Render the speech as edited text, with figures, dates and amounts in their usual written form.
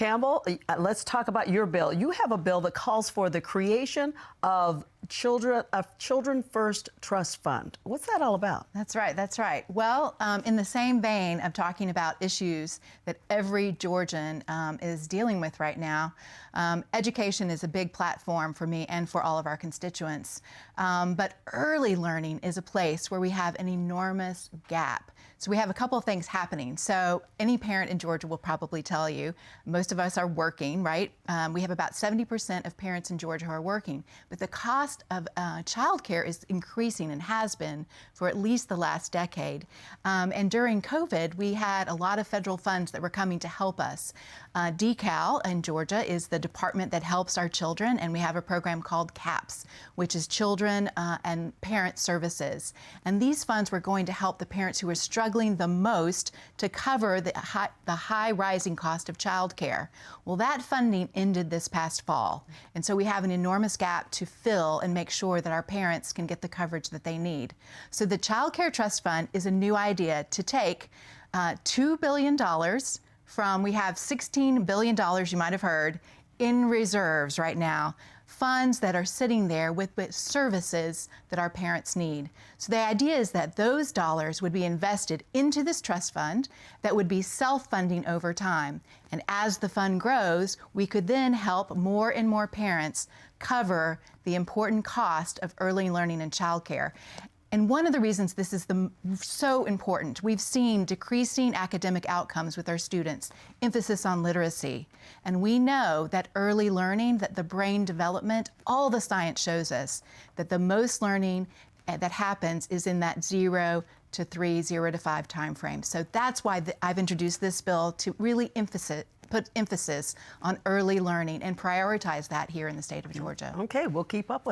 Campbell, let's talk about your bill. You have a bill that calls for the creation of Children First Trust Fund. What's that all about? That's right, that's right. Well, in the same vein of talking about issues that every Georgian is dealing with right now, education is a big platform for me and for all of our constituents. But early learning is a place where we have an enormous gap. So we have a couple of things happening. So any parent in Georgia will probably tell you, most of us are working, right? We have about 70% of parents in Georgia who are working, but the cost of childcare is increasing and has been for at least the last decade. And during COVID, we had a lot of federal funds that were coming to help us. DECAL in Georgia is the department that helps our children, and we have a program called CAPS, which is Children and Parent Services. And these funds were going to help the parents who are struggling the most to cover the high rising cost of childcare. Well, that funding ended this past fall. And so we have an enormous gap to fill and make sure that our parents can get the coverage that they need. So the Child Care Trust Fund is a new idea to take $2 billion from, we have $16 billion, you might have heard, in reserves right now, funds that are sitting there with services that our parents need. So the idea is that those dollars would be invested into this trust fund that would be self-funding over time. And as the fund grows, we could then help more and more parents cover the important cost of early learning and childcare. And one of the reasons this is so important, we've seen decreasing academic outcomes with our students, emphasis on literacy. And we know that early learning, that the brain development, all the science shows us that the most learning that happens is in that 0 to 3, 0 to 5 time frame. So that's why I've introduced this bill to really put emphasis on early learning and prioritize that here in the state of Georgia. Okay, we'll keep up with